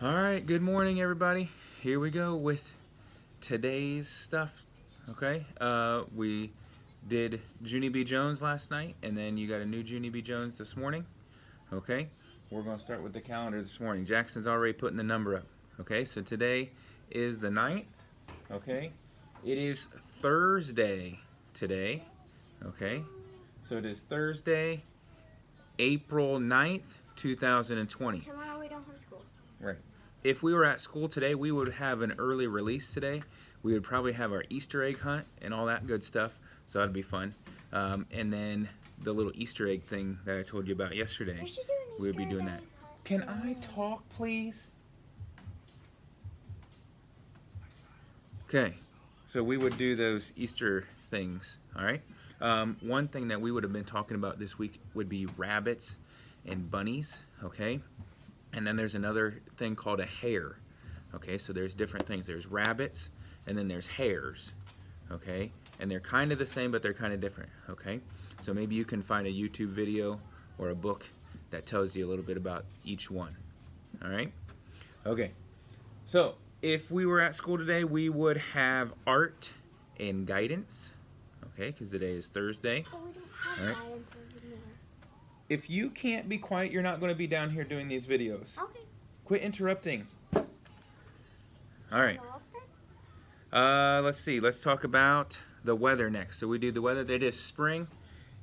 All right, good morning, everybody. Here we go with today's stuff. Okay, we did Junie B. Jones last night, and then you got a new Junie B. Jones this morning. Okay, we're going to start with the calendar this morning. Jackson's already putting the number up. Okay, so today is the 9th. Okay, it is Thursday today. Okay, so it is Thursday, April 9th, 2020. Tomorrow we don't have school. Right. If we were at school today, we would have an early release today. We would probably have our Easter egg hunt and all that good stuff, so that'd be fun. And then the little Easter egg thing that I told you about yesterday, we would be doing that. Can I talk, please? Okay, so we would do those Easter things, all right? One thing that we would have been talking about this week would be rabbits and bunnies, okay? And then there's another thing called a hare. Okay, so there's different things. There's rabbits, and then there's hares. Okay, and they're kind of the same, but they're kind of different. Okay, so maybe you can find a YouTube video or a book that tells you a little bit about each one. All right. Okay, so if we were at school today, we would have art and guidance. Okay, because today is Thursday. But we don't have All right. guidance anymore. If you can't be quiet, you're not going to be down here doing these videos. Okay. Quit interrupting. All right. Okay. Let's see. Let's talk about the weather next. So we do the weather. It is spring.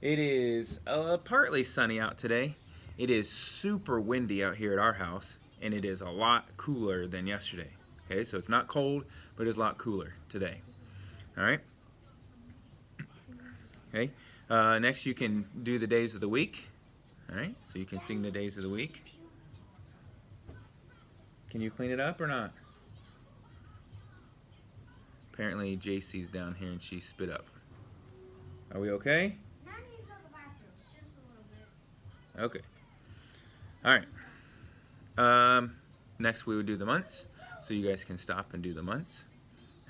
It is partly sunny out today. It is super windy out here at our house, and it is a lot cooler than yesterday. Okay, so it's not cold, but it's a lot cooler today. All right. Okay. Next, you can do the days of the week. All right, so you can sing the days of the week. Can you clean it up or not? Apparently JC's down here and she spit up. Are we okay? Okay. All right. Next we would do the months, so you guys can stop and do the months.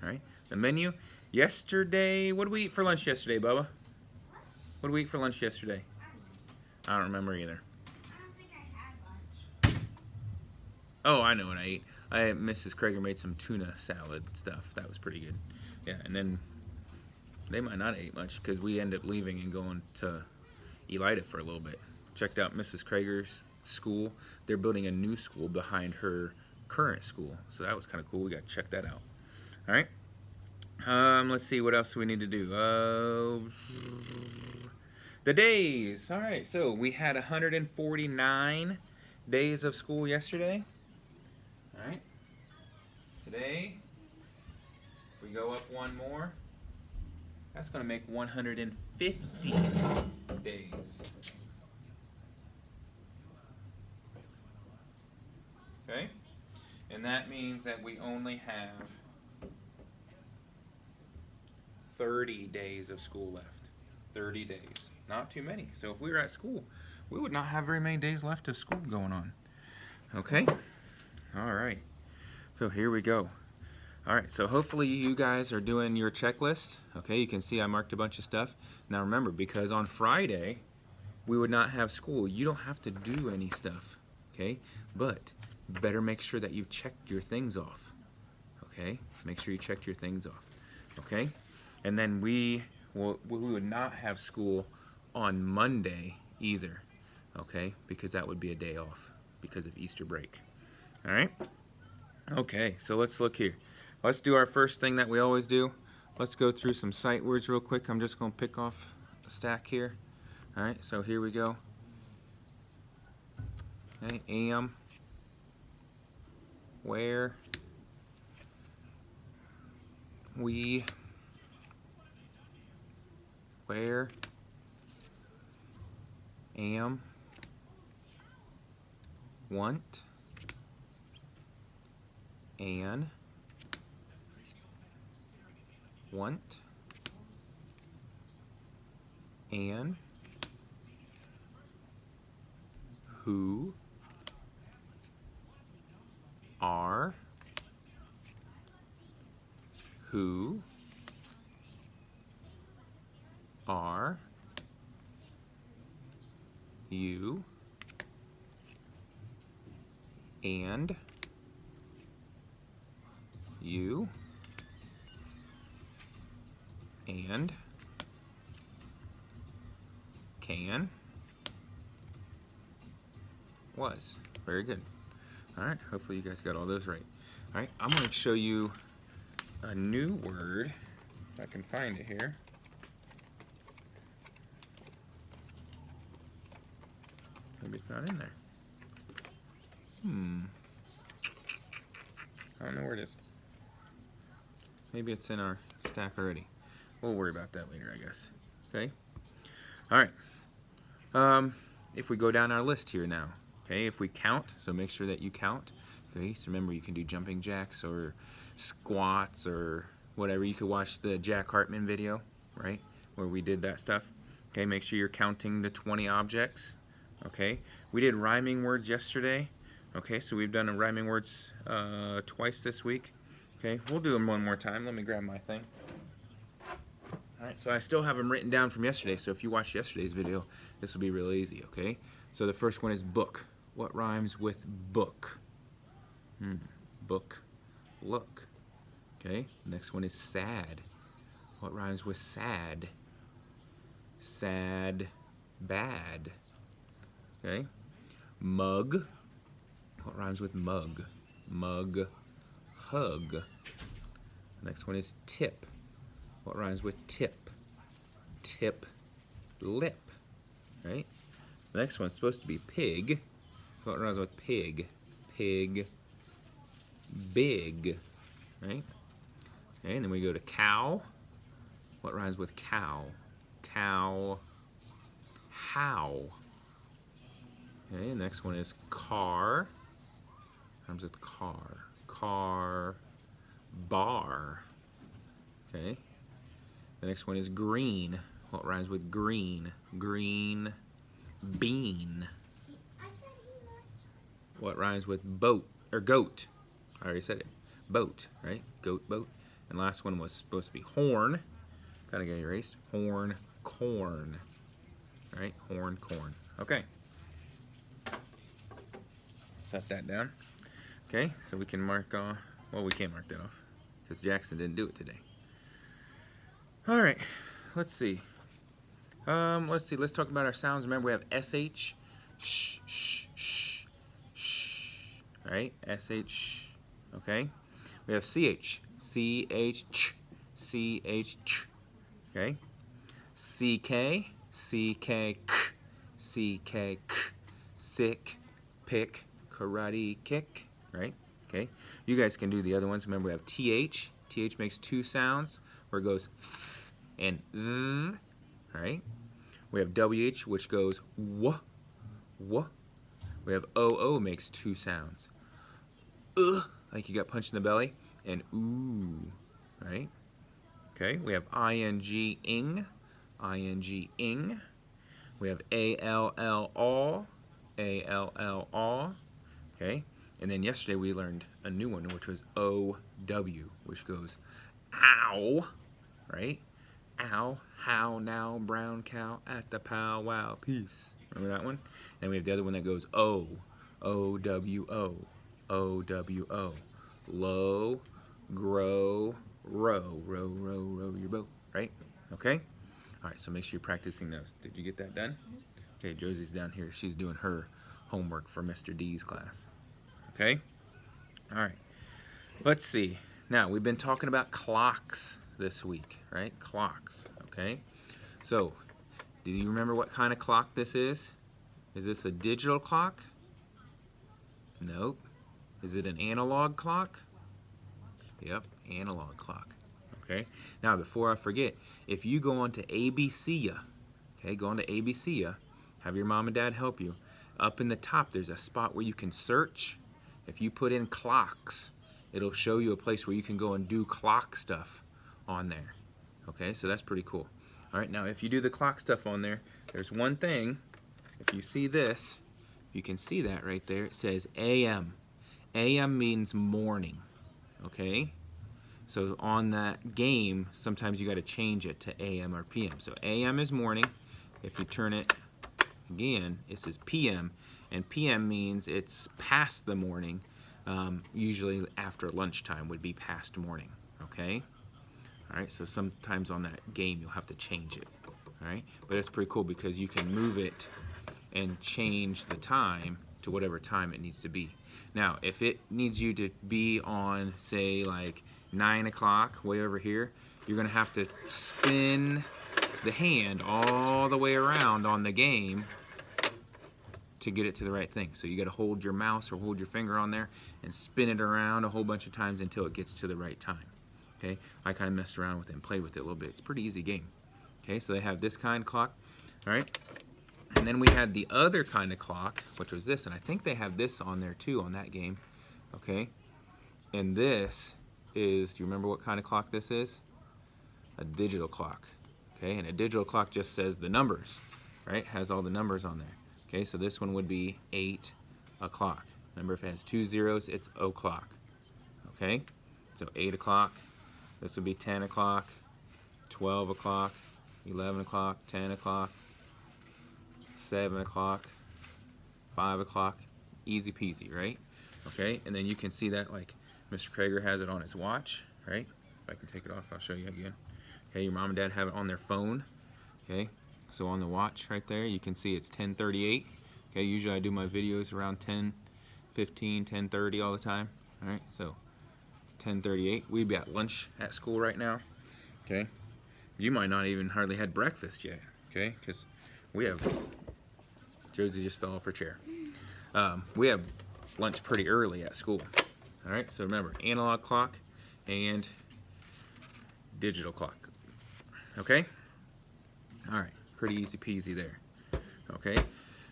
All right. The menu. Yesterday, what did we eat for lunch yesterday, Bubba? What did we eat for lunch yesterday? I don't remember either. I don't think I had lunch. Oh, I know what I ate. Mrs. Krager made some tuna salad stuff. That was pretty good. Yeah, and then they might not have ate much because we ended up leaving and going to Elida for a little bit. Checked out Mrs. Krager's school. They're building a new school behind her current school, so that was kind of cool. We got to check that out. All right. Let's see, what else do we need to do? The days. All right, so we had 149 days of school yesterday. All right. Today, if we go up one more, that's going to make 150 days. Okay? And that means that we only have 30 days of school left. 30 days. Not too many. So if we were at school, we would not have very many days left of school going on. Okay? All right. So here we go. All right, so hopefully you guys are doing your checklist. Okay, you can see I marked a bunch of stuff. Now remember, because on Friday, we would not have school. You don't have to do any stuff. Okay? But better make sure that you've checked your things off. Okay? Make sure you checked your things off. Okay? And then we would not have school on Monday either, okay, because that would be a day off because of Easter break. All right? Okay, so let's look here. Let's do our first thing that we always do. Let's go through some sight words real quick. I'm just going to pick off a stack here. All right, so here we go. Okay, am, where, we, where, am, want, an, want, an, who, are, who, are, you, and, You and can was. Very good. All right, hopefully you guys got all those right. All right, I'm going to show you a new word, if I can find it here. Maybe it's not in there. I don't know where it is. Maybe it's in our stack already. We'll worry about that later, I guess. Okay? All right. If we go down our list here now, okay, if we count, so make sure that you count. Okay, so remember you can do jumping jacks or squats or whatever. You could watch the Jack Hartman video, right, where we did that stuff. Okay, make sure you're counting the 20 objects. Okay, we did rhyming words yesterday. Okay, so we've done rhyming words twice this week. Okay, we'll do them one more time. Let me grab my thing. Alright, so I still have them written down from yesterday, so if you watched yesterday's video, this will be real easy, okay? So the first one is book. What rhymes with book? Book, look. Okay, next one is sad. What rhymes with sad? Sad, bad. Okay, mug. What rhymes with mug? Mug, hug. Next one is tip. What rhymes with tip? Tip, lip. Right? The next one's supposed to be pig. What rhymes with pig? Pig, big. Right? Okay, and then we go to cow. What rhymes with cow? Cow, how. Okay, next one is car. Rhymes with car. Car, bar. Okay. The next one is green. What rhymes with green? Green, bean. I said he last time. What rhymes with boat or goat? I already said it. Boat, right? Goat, boat. And last one was supposed to be horn. Gotta get erased. Horn, corn. Right? Horn, corn. Okay. Set that down. Okay, so we can mark off. Well, we can't mark that off because Jackson didn't do it today. All right, let's see. Let's talk about our sounds. Remember, we have SH, sh, sh, sh, sh. All right, SH. Okay. We have CH, CH, ch, CH, ch. Okay. CK, CK, k, CK, k. Sick, pick, karate, kick. Right? Okay. You guys can do the other ones. Remember, we have TH. TH makes two sounds where it goes th and th. Right? We have WH, which goes w, w. We have OO makes two sounds. Like you got punched in the belly, and ooh. Right? Okay. We have ING, ing. ING, ing. We have ALL, all. ALL. Okay. And then yesterday we learned a new one, which was OW, which goes ow, right? Ow, how now, brown cow at the powwow, peace. Remember that one? And we have the other one that goes O, OWO, OWO. Low, grow, row, row, row, row your boat, right? Okay? All right, so make sure you're practicing those. Did you get that done? Okay, Josie's down here. She's doing her homework for Mr. D's class. Okay? All right. Let's see. Now, we've been talking about clocks this week, right? Clocks, okay? So, do you remember what kind of clock this is? Is this a digital clock? Nope. Is it an analog clock? Yep, analog clock. Okay? Now, before I forget, if you go on to ABCya, okay, go on to ABCya, have your mom and dad help you. Up in the top, there's a spot where you can search. If you put in clocks, it'll show you a place where you can go and do clock stuff on there. Okay, so that's pretty cool. All right, now if you do the clock stuff on there, there's one thing. If you see this, you can see that right there. It says AM. AM means morning. Okay? So on that game, sometimes you got to change it to AM or PM. So AM is morning. If you turn it again, it says PM. And PM means it's past the morning. Usually after lunchtime would be past morning, okay? All right, so sometimes on that game you'll have to change it, all right? But it's pretty cool because you can move it and change the time to whatever time it needs to be. Now, if it needs you to be on, say, like 9 o'clock, way over here, you're gonna have to spin the hand all the way around on the game to get it to the right thing. So you gotta hold your mouse or hold your finger on there and spin it around a whole bunch of times until it gets to the right time. Okay, I kind of messed around with it and played with it a little bit. It's a pretty easy game. Okay, so they have this kind of clock, all right? And then we had the other kind of clock, which was this, and I think they have this on there too on that game, okay? And this is, do you remember what kind of clock this is? A digital clock, okay? And a digital clock just says the numbers, right? Has all the numbers on there. Okay, so this one would be 8 o'clock. Remember, if it has 2 zeros, it's o'clock. Okay, so 8 o'clock. This would be 10 o'clock, 12 o'clock, 11 o'clock, 10 o'clock, 7 o'clock, 5 o'clock. Easy peasy, right? Okay, and then you can see that like Mr. Krager has it on his watch, right? If I can take it off, I'll show you again. Okay, your mom and dad have it on their phone. Okay, so on the watch right there, you can see it's 10:38. Okay, usually I do my videos around 10:15, 10:30 all the time. All right, so 10:38. We'd be at lunch at school right now. Okay, you might not even hardly had breakfast yet. Okay, because we have, Josie just fell off her chair. We have lunch pretty early at school. All right, so remember, analog clock and digital clock. Okay, all right, pretty easy peasy there. Okay,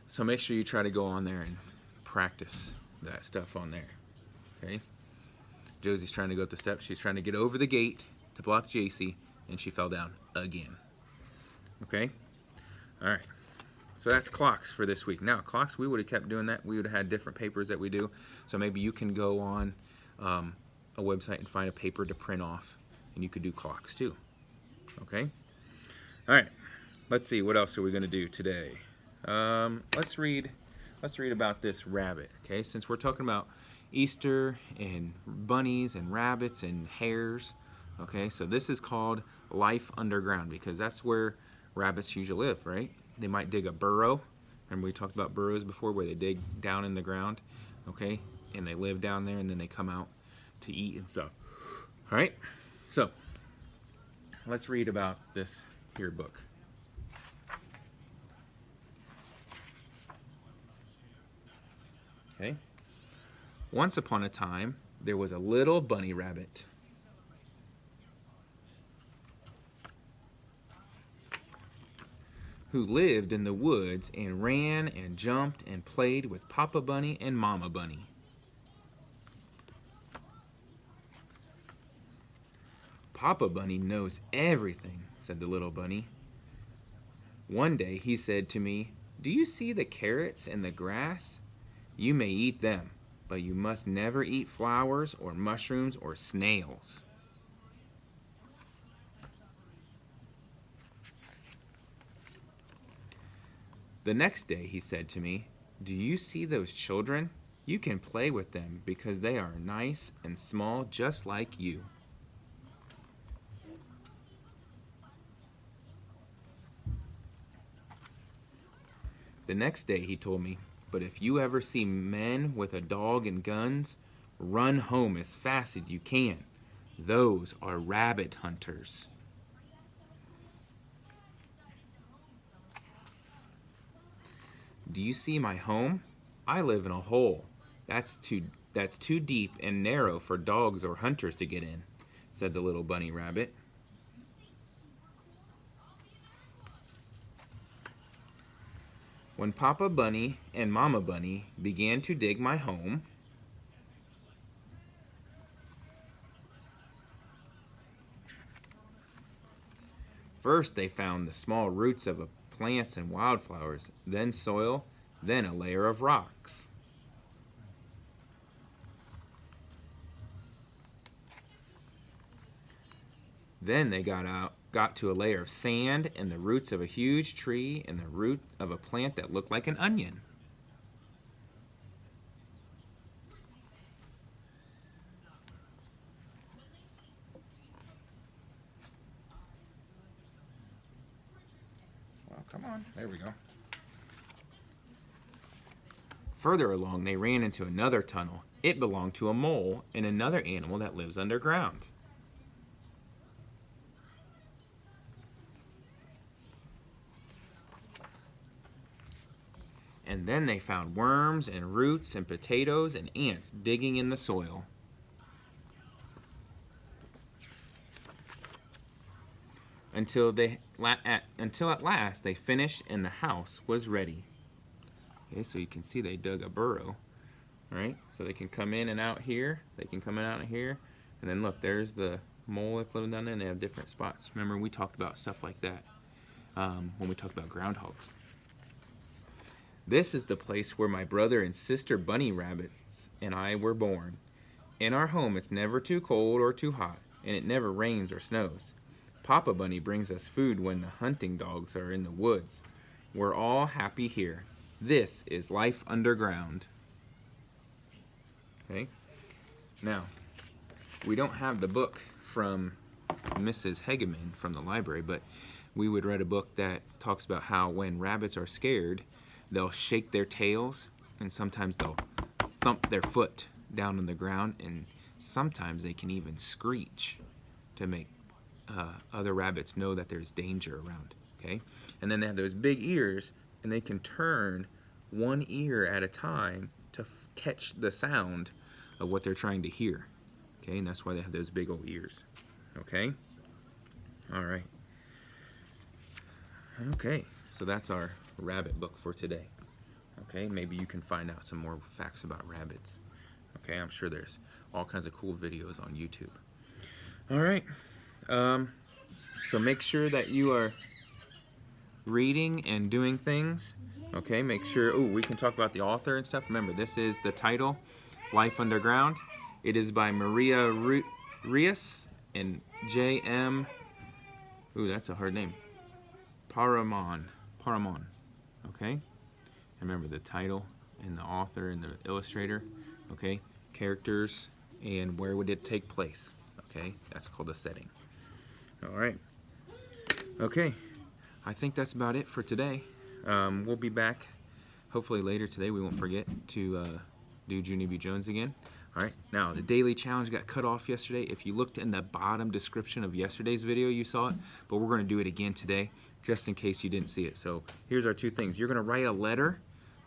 so make sure you try to go on there and practice that stuff on there. Okay, Josie's trying to go up the steps. She's trying to get over the gate to block JC, and she fell down again. Okay, all right, so that's clocks for this week. Now, clocks, we would have kept doing that. We would have had different papers that we do. So maybe you can go on a website and find a paper to print off, and you could do clocks too. Okay, all right, let's see, what else are we going to do today? Let's read about this rabbit. Okay, since we're talking about Easter and bunnies and rabbits and hares. Okay, so this is called life underground because that's where rabbits usually live, right? They might dig a burrow. Remember we talked about burrows before, where they dig down in the ground, okay? And they live down there and then they come out to eat and stuff. All right, so let's read about this here book. Okay. Once upon a time, there was a little bunny rabbit. Who lived in the woods and ran and jumped and played with Papa Bunny and Mama Bunny. Papa Bunny knows everything, said the little bunny. One day he said to me, "Do you see the carrots and the grass? You may eat them, but you must never eat flowers or mushrooms or snails." The next day he said to me, "Do you see those children? You can play with them because they are nice and small just like you." The next day he told me, "But if you ever see men with a dog and guns, run home as fast as you can. Those are rabbit hunters." Do you see my home? I live in a hole. That's too deep and narrow for dogs or hunters to get in, said the little bunny rabbit. When Papa Bunny and Mama Bunny began to dig my home, first they found the small roots of plants and wildflowers, then soil, then a layer of rocks. Then they got to a layer of sand and the roots of a huge tree and the root of a plant that looked like an onion. Come on. There we go. Further along, they ran into another tunnel. It belonged to a mole and another animal that lives underground. And then they found worms and roots and potatoes and ants digging in the soil. Until at last they finished and the house was ready. Okay, so you can see they dug a burrow, right? So they can come in and out here. They can come in and out here. And then look, there's the mole that's living down there, and they have different spots. Remember, we talked about stuff like that when we talked about groundhogs. This is the place where my brother and sister bunny rabbits and I were born. In our home, it's never too cold or too hot, and it never rains or snows. Papa Bunny brings us food when the hunting dogs are in the woods. We're all happy here. This is life underground. Okay? Now, we don't have the book from Mrs. Hegeman from the library, but we would read a book that talks about how when rabbits are scared, they'll shake their tails, and sometimes they'll thump their foot down on the ground, and sometimes they can even screech to make other rabbits know that there's danger around. Okay, and then they have those big ears, and they can turn one ear at a time to catch the sound of what they're trying to hear. Okay, and that's why they have those big old ears. Okay, all right. Okay, so that's our rabbit book for today. Okay, maybe you can find out some more facts about rabbits. Okay, I'm sure there's all kinds of cool videos on YouTube. All right, so make sure that you are reading and doing things. Okay, make sure, we can talk about the author and stuff. Remember, this is the title, Life Underground. It is by Maria Rios and J.M. That's a hard name. Paramon. Okay, remember the title and the author and the illustrator. Okay, characters and where would it take place. Okay, that's called a setting. All right. Okay, I think that's about it for today. We'll be back hopefully later today. We won't forget to do Junie B. Jones again. All right, now the daily challenge got cut off yesterday. If you looked in the bottom description of yesterday's video, you saw it, but we're going to do it again today just in case you didn't see it. So here's our two things. You're going to write a letter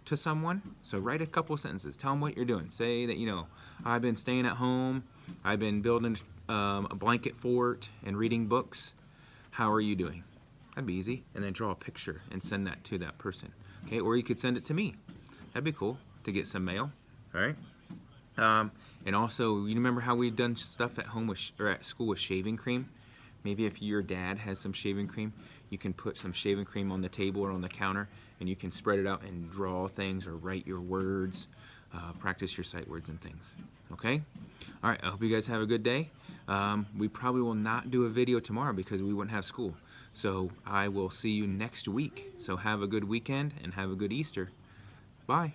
to someone. So write a couple sentences. Tell them what you're doing. Say that, I've been staying at home. I've been building a blanket fort and reading books. How are you doing? That'd be easy. And then draw a picture and send that to that person. Okay, or you could send it to me. That'd be cool to get some mail. All right. And also, you remember how we've done stuff at home or at school with shaving cream? Maybe if your dad has some shaving cream, you can put some shaving cream on the table or on the counter, and you can spread it out and draw things or write your words, practice your sight words and things. Okay? All right, I hope you guys have a good day. We probably will not do a video tomorrow because we wouldn't have school. So I will see you next week. So have a good weekend and have a good Easter. Bye.